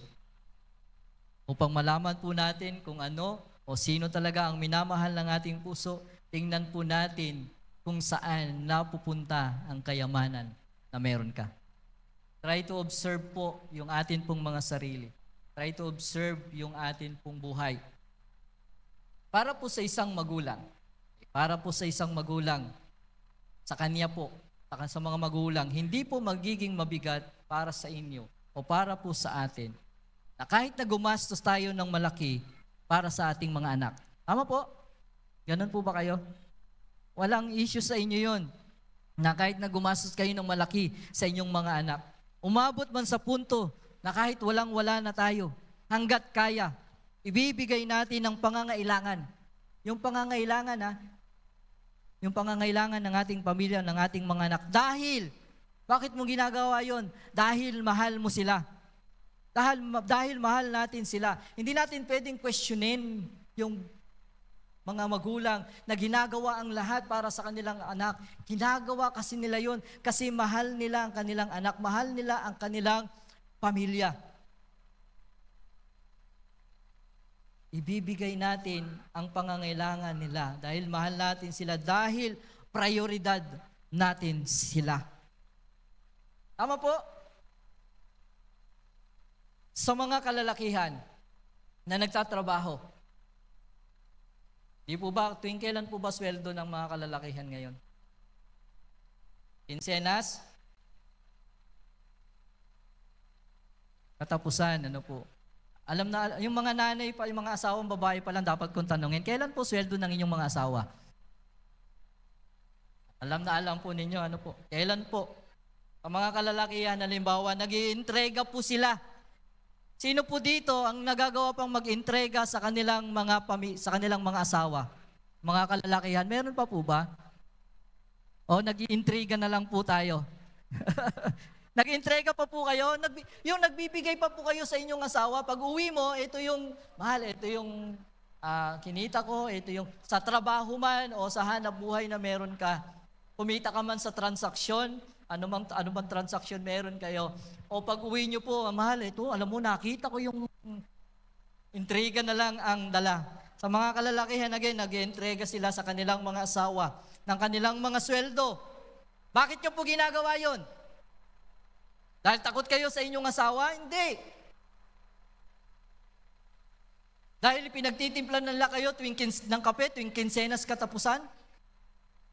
Upang malaman po natin kung ano o sino talaga ang minamahal ng ating puso, tingnan po natin kung saan napupunta ang kayamanan na meron ka. Try to observe po yung atin pong mga sarili. Try to observe yung atin pong buhay. Para po sa isang magulang, sa kanya po, sa mga magulang, hindi po magiging mabigat para sa inyo o para po sa atin na kahit na gumastos tayo ng malaki para sa ating mga anak. Tama po? Ganun po ba kayo? Walang issue sa inyo yun na kahit na gumastos kayo ng malaki sa inyong mga anak. Umabot man sa punto na kahit walang-wala na tayo, hanggat kaya, ibibigay natin ang pangangailangan. Yung pangangailangan yung pangangailangan ng ating pamilya, ng ating mga anak. Bakit mo ginagawa yon? Dahil mahal mo sila. Dahil mahal natin sila. Hindi natin pwedeng questionin yung mga magulang na ginagawa ang lahat para sa kanilang anak. Ginagawa kasi nila yon kasi mahal nila ang kanilang anak, mahal nila ang kanilang pamilya. Ibibigay natin ang pangangailangan nila dahil mahal natin sila, dahil prioridad natin sila. Tama po? Sa mga kalalakihan na nagtatrabaho, di po ba, tuwing kailan po ba sweldo ng mga kalalakihan ngayon? Kinsenas? Katapusan, ano po? Alam na, yung mga nanay pa, yung mga asawang babae pa lang dapat kong tanungin, kailan po sweldo ng inyong mga asawa? Alam po ninyo, ano po? Kailan po? Ang mga kalalakihan, halimbawa, nag-iintrega po sila. Sino po dito ang nagagawa pang mag-intrega sa kanilang mga asawa? Mga kalalakihan, meron pa po ba? O nag-iintriga na lang po tayo? Nag-intrega pa po kayo? Yung nagbibigay pa po kayo sa inyong asawa, pag uwi mo, ito yung, mahal, ito yung kinita ko, ito yung sa trabaho man o sa hanap buhay na meron ka. Kumita ka man sa transaksyon, ano bang transaksyon meron kayo. O pag uwi nyo po, mahal, ito, alam mo, nakita ko yung intriga na lang ang dala. Sa mga kalalakihan, again, nag-entrega sila sa kanilang mga asawa, ng kanilang mga sweldo. Bakit nyo po ginagawa yon? Dahil takot kayo sa inyong asawa? Hindi. Dahil pinagtitimplan nila kayo ng kape tuwing kinsenas katapusan?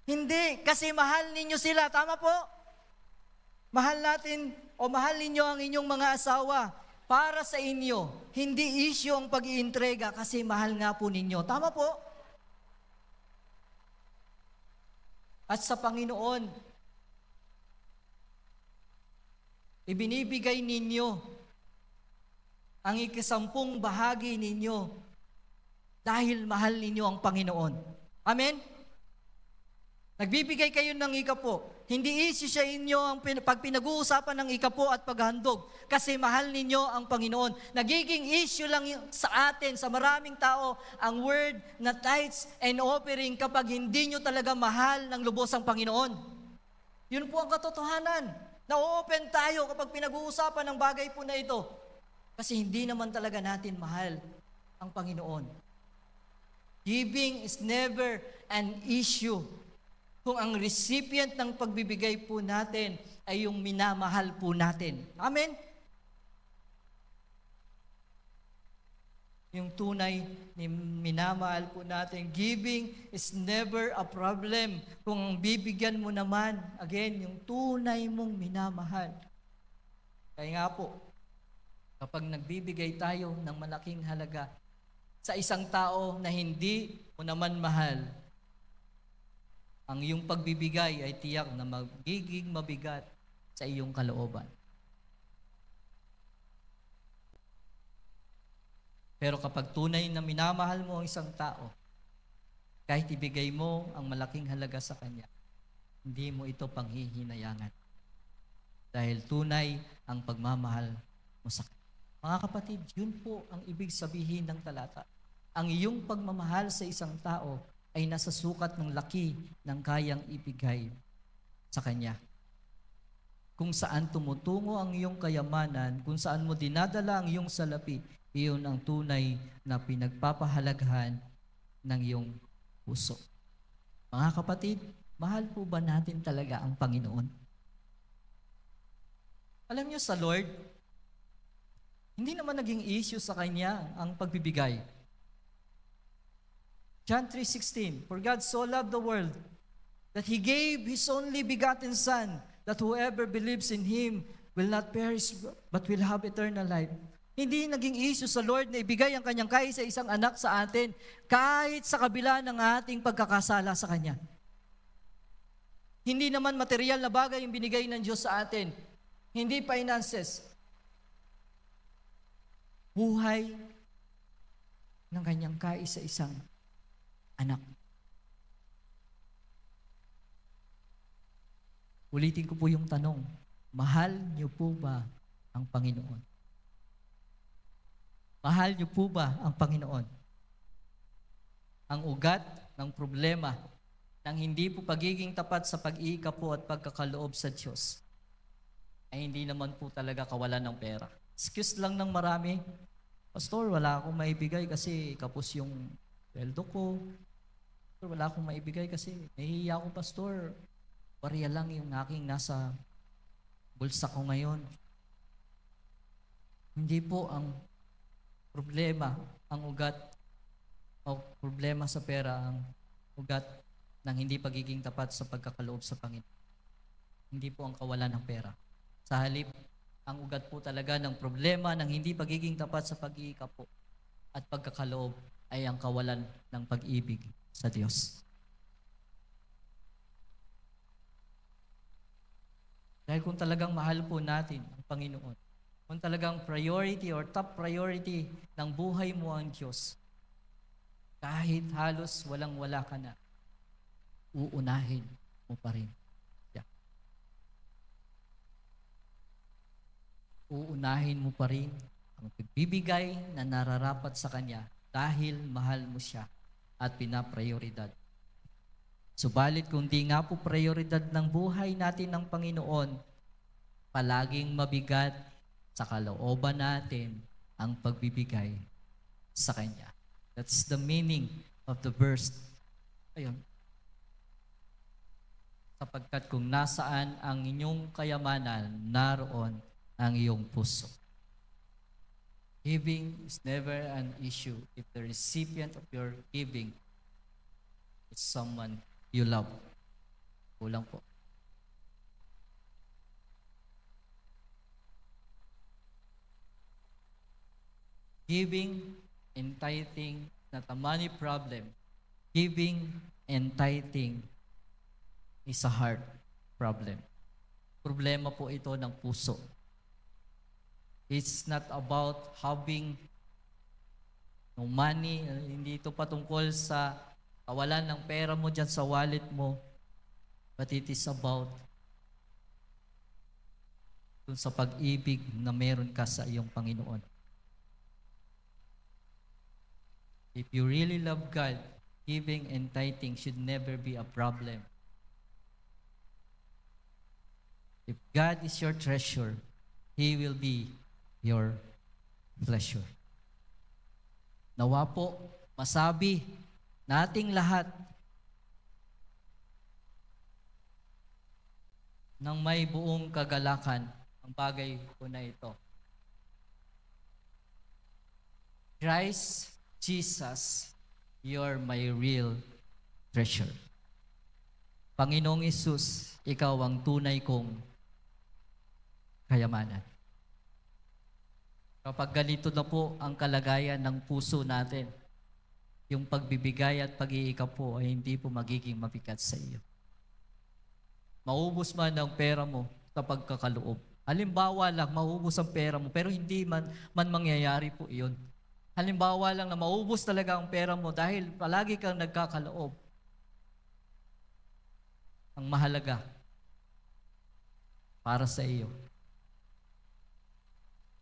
Hindi. Kasi mahal ninyo sila. Tama po? Mahal natin o mahal ninyo ang inyong mga asawa para sa inyo. Hindi issue ang pag-iintrega kasi mahal nga po ninyo. Tama po? At sa Panginoon, ibinibigay ninyo ang ikasampung bahagi ninyo dahil mahal ninyo ang Panginoon. Amen? Nagbibigay kayo ng ikapo. Hindi issue sa inyo ang pag pinag-uusapan ng ikapo at paghandog kasi mahal ninyo ang Panginoon. Nagiging issue lang sa atin, sa maraming tao, ang word na tithes and offering kapag hindi nyo talaga mahal ng lubos ang Panginoon. Yun po ang katotohanan. Na-open tayo kapag pinag-uusapan ng bagay po na ito. Kasi hindi naman talaga natin mahal ang Panginoon. Giving is never an issue kung ang recipient ng pagbibigay po natin ay yung minamahal po natin. Amen? Yung tunay ni minamahal po natin. Giving is never a problem kung bibigyan mo naman, again, yung tunay mong minamahal. Kaya nga po, kapag nagbibigay tayo ng malaking halaga sa isang tao na hindi mo naman mahal, ang iyong pagbibigay ay tiyak na magiging mabigat sa iyong kalooban. Pero kapag tunay na minamahal mo ang isang tao, kahit ibigay mo ang malaking halaga sa kanya, hindi mo ito panghihinayangan. Dahil tunay ang pagmamahal mo sa kanya. Mga kapatid, yun po ang ibig sabihin ng talata. Ang iyong pagmamahal sa isang tao ay nasa sukat ng laki ng kayang ibigay sa kanya. Kung saan tumutungo ang iyong kayamanan, kung saan mo dinadala ang iyong salapi, iyon ang tunay na pinagpapahalagahan ng iyong puso. Mga kapatid, mahal po ba natin talaga ang Panginoon? Alam niyo sa Lord, hindi naman naging issue sa Kanya ang pagbibigay. John 3:16, For God so loved the world that He gave His only begotten Son, that whoever believes in Him will not perish but will have eternal life. Hindi naging issue sa Lord na ibigay ang Kanyang kaisa-isang anak sa atin kahit sa kabila ng ating pagkakasala sa Kanya. Hindi naman material na bagay yung binigay ng Diyos sa atin. Hindi finances. Buhay ng Kanyang kaisa-isang anak. Ulitin ko po yung tanong, mahal niyo po ba ang Panginoon? Mahal niyo po ba ang Panginoon? Ang ugat ng problema ng hindi po pagiging tapat sa pag-iika po at pagkakaloob sa Diyos ay hindi naman po talaga kawalan ng pera. Excuse lang ng marami, Pastor, wala akong maibigay kasi kapos yung sweldo ko. Pastor, wala akong maibigay kasi nahihiya ako, Pastor. Barya lang yung aking nasa bulsa ko ngayon. Hindi po ang problema, ang ugat, o problema sa pera, ang ugat ng hindi pagiging tapat sa pagkakaloob sa Panginoon. Hindi po ang kawalan ng pera. Sa halip, ang ugat po talaga ng problema ng hindi pagiging tapat sa pag-iika po at pagkakaloob ay ang kawalan ng pag-ibig sa Diyos. Dahil kung talagang mahal po natin ang Panginoon, kung talagang priority or top priority ng buhay mo ang Diyos, kahit halos walang-wala ka na, uunahin mo pa rin siya. Uunahin mo pa rin ang pagbibigay na nararapat sa Kanya dahil mahal mo siya at pinaprioridad. Subalit kung di nga po prioridad ng buhay natin ng Panginoon, palaging mabigat sa kalooban natin ang pagbibigay sa Kanya. That's the meaning of the verse. Ayun. Sapagkat kung nasaan ang inyong kayamanan, naroon ang iyong puso. Giving is never an issue if the recipient of your giving is someone you love. Kulang po. Giving and tithing is not a money problem. Giving and tithing is a heart problem. Problema po ito ng puso. It's not about having no money. Hindi ito patungkol sa kawalan ng pera mo dyan sa wallet mo. But it is about dun sa pag-ibig na meron ka sa iyong Panginoon. If you really love God, giving and tithing should never be a problem. If God is your treasure, He will be your pleasure. Nawa po, masabi nating lahat ng may buong kagalakan ang bagay po na ito. Christ Jesus, you're my real treasure. Panginoong Isus, ikaw ang tunay kong kayamanan. Kapag ganito na po ang kalagayan ng puso natin, yung pagbibigay at pag-iikap po ay hindi po magiging mabigat sa iyo. Maubos man ang pera mo sa pagkakaloob. Halimbawa lang, maubos ang pera mo, pero hindi man mangyayari po iyon. Halimbawa lang na maubos talaga ang pera mo dahil palagi kang nagkakaloob. Ang mahalaga para sa iyo,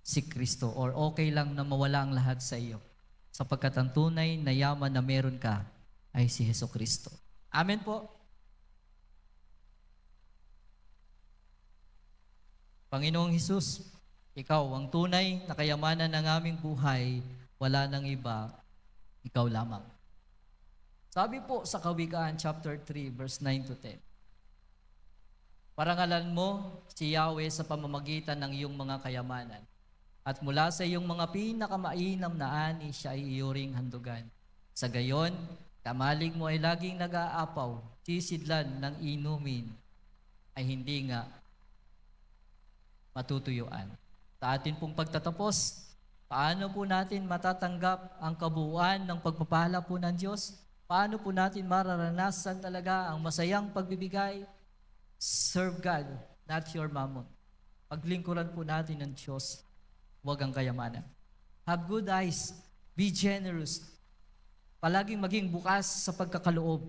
si Kristo, or okay lang na mawala ang lahat sa iyo, sapagkat ang tunay na yaman na meron ka ay si Jesucristo. Amen po. Panginoong Hesus, ikaw ang tunay na kayamanan ng aming buhay, wala nang iba, ikaw lamang. Sabi po sa Kawikaan chapter 3 verse 9 to 10. Parangalan mo si Yahweh sa pamamagitan ng iyong mga kayamanan, at mula sa iyong mga pinakamainam na ani siya ay iyuring handugan. Sa gayon, kamalig mo ay laging nag-aapaw, sisidlan ng inumin ay hindi nga matutuyuan. Sa atin pong pagtatapos, paano po natin matatanggap ang kabuuan ng pagpapala po ng Diyos? Paano po natin mararanasan talaga ang masayang pagbibigay? Serve God, not your mammon. Paglingkuran po natin ng Diyos, huwag ang kayamanan. Have good eyes, be generous, palaging maging bukas sa pagkakaloob.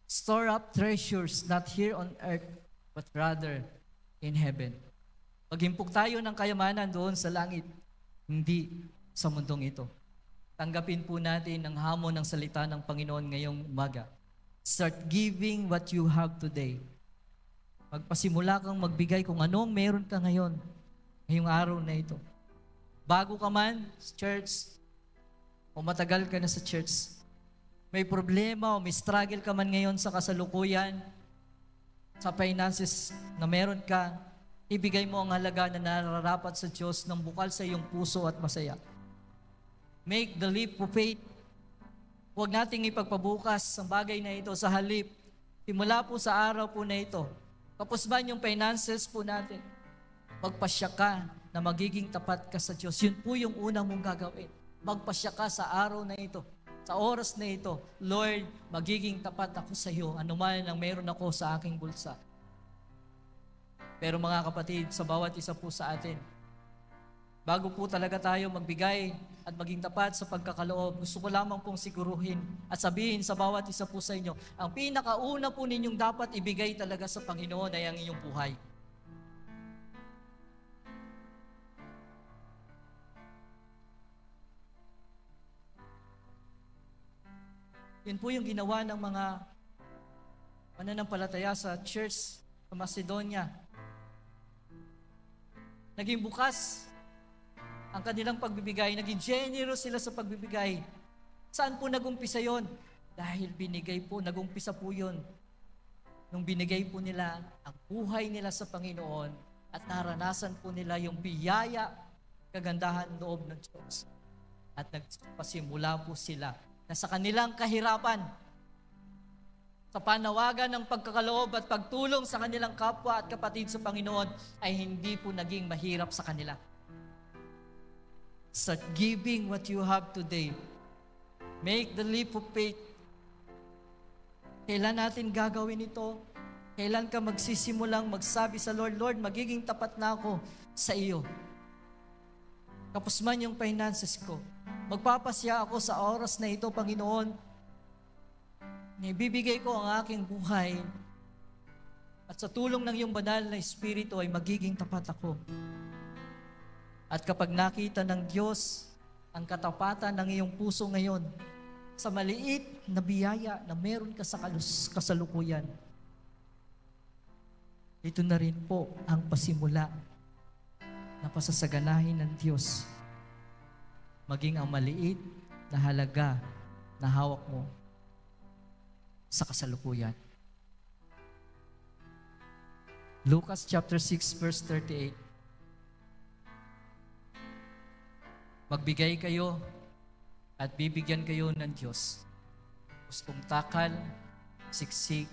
Store up treasures not here on earth, but rather in heaven. Maghimpok tayo ng kayamanan doon sa langit, hindi sa mundong ito. Tanggapin po natin ang hamon ng salita ng Panginoon ngayong umaga. Start giving what you have today. Magpasimula kang magbigay kung anong meron ka ngayon, ngayong araw na ito. Bago ka man sa church, o matagal ka na sa church, may problema o may struggle ka man ngayon sa kasalukuyan, sa finances na meron ka, ibigay mo ang halaga na nararapat sa Diyos ng bukal sa iyong puso at masaya. Make the leap of faith. Huwag nating ipagpabukas ang bagay na ito sa halip. Simula po sa araw po na ito, tapos man yung finances po natin, magpasya ka na magiging tapat ka sa Diyos. Yun po yung unang mong gagawin. Magpasya ka sa araw na ito, sa oras na ito, Lord, magiging tapat ako sa iyo, anuman ang meron ako sa aking bulsa. Pero mga kapatid, sa bawat isa po sa atin, bago po talaga tayo magbigay at maging tapat sa pagkakaloob, gusto ko lamang pong siguruhin at sabihin sa bawat isa po sa inyo, ang pinakauna po ninyong dapat ibigay talaga sa Panginoon ay ang inyong buhay. Yun po yung ginawa ng mga mananampalataya sa church sa Macedonia. Naging bukas ang kanilang pagbibigay, naging generous sila sa pagbibigay. Saan po nagumpisa yon? Dahil binigay po, nagumpisa po yun. Nung binigay po nila ang buhay nila sa Panginoon at naranasan po nila yung biyaya, kagandahan loob ng Diyos. At nagpasimula po sila na sa kanilang kahirapan, sa panawagan ng pagkakaloob at pagtulong sa kanilang kapwa at kapatid sa Panginoon ay hindi po naging mahirap sa kanila. Start giving what you have today. Make the leap of faith. Kailan natin gagawin ito? Kailan ka magsisimulang magsabi sa Lord, Lord, magiging tapat na ako sa iyo. Kapos man yung finances ko, magpapasya ako sa oras na ito, Panginoon. Ibibigay ko ang aking buhay at sa tulong ng iyong banal na Espiritu ay magiging tapat ako. At kapag nakita ng Diyos ang katapatan ng iyong puso ngayon sa maliit na biyaya na meron ka sa kasalukuyan, ito na rin po ang pasimula na pasasaganahin ng Diyos. Maging ang maliit na halaga na hawak mo sa kasalukuyan. Lucas chapter 6 verse 38. Magbigay kayo at bibigyan kayo ng Diyos. Gustong takal, siksik,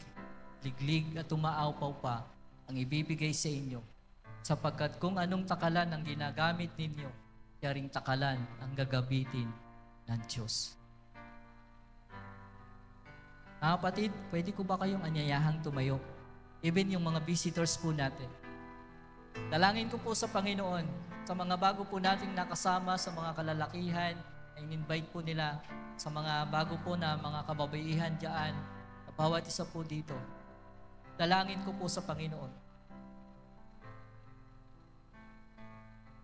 liglig at umaaw-paw pa ang ibibigay sa inyo. Sapagkat kung anong takalan ang ginagamit ninyo, kaya ring takalan ang gagabitin ng Diyos. Kapatid, pwede ko ba kayong anyayahang tumayo? Even yung mga visitors po natin. Dalangin ko po sa Panginoon, sa mga bago po nating nakasama, sa mga kalalakihan, in-invite po nila, sa mga bago po na mga kababaihan dyan, na bawat isa po dito. Dalangin ko po sa Panginoon,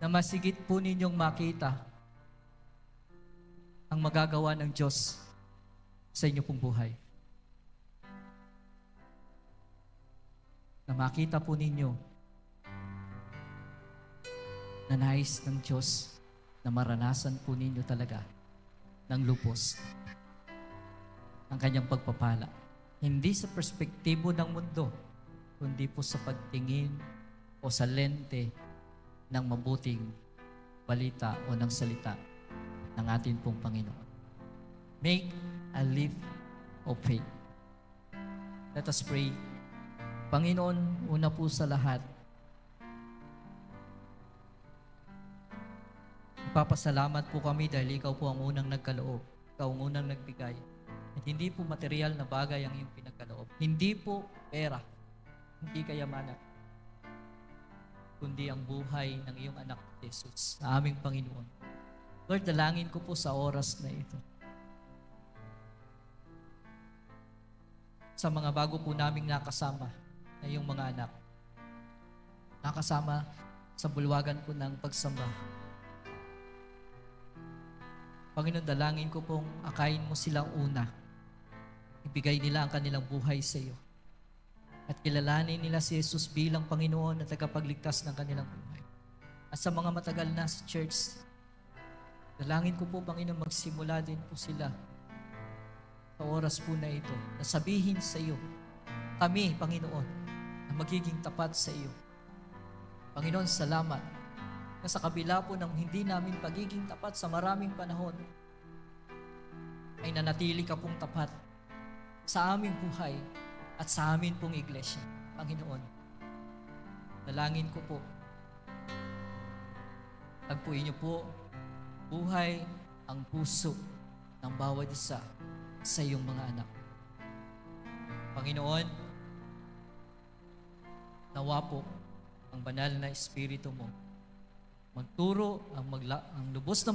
na masigit po ninyong makita ang magagawa ng Diyos sa inyo pong buhay. Na makita po ninyo na nais ng Diyos na maranasan po ninyo talaga ng lubos ang kanyang pagpapala. Hindi sa perspektibo ng mundo, kundi po sa pagtingin o sa lente ng mabuting balita o ng salita ng ating pong Panginoon. Make a leap of faith. Let us pray. Panginoon, una po sa lahat, ipapasalamat po kami dahil Ikaw po ang unang nagkaloob. Ikaw ang unang nagbigay. At hindi po material na bagay ang iyong pinagkaloob. Hindi po pera. Hindi kayamanan. Kundi ang buhay ng iyong anak, Jesus, na aming Panginoon. Lord, dalangin ko po sa oras na ito. Sa mga bago po naming nakasama na iyong mga anak. Nakasama sa bulwagan po ng pagsamba. Panginoon, dalangin ko pong akayin mo silang una. Ibigay nila ang kanilang buhay sa iyo. At kilalanin nila si Jesus bilang Panginoon at tagapagligtas ng kanilang buhay. At sa mga matagal na sa church, dalangin ko po, Panginoon, magsimula din po sila sa oras po na ito, na sabihin sa iyo, kami, Panginoon, na magiging tapat sa iyo. Panginoon, salamat na sa kabila po ng hindi namin pagiging tapat sa maraming panahon, ay nanatili ka pong tapat sa aming buhay at sa amin pong iglesia. Panginoon, dalangin ko po, tagpuin niyo po buhay ang puso ng bawat isa sa iyong mga anak. Panginoon, nawa po ang banal na Espiritu mo magturo, ang lubos na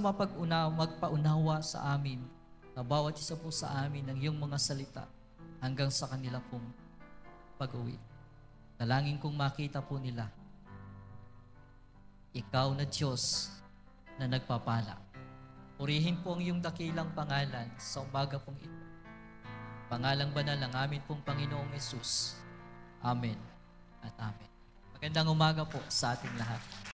magpaunawa sa amin, na bawat isa po sa amin ng iyong mga salita hanggang sa kanila pong pag-uwi. Dalangin kong makita po nila, ikaw na Diyos na nagpapala. Purihin po ang iyong dakilang pangalan sa umaga pong ito. Pangalang banal ng amin pong Panginoong Yesus. Amen at amen. Magandang umaga po sa ating lahat.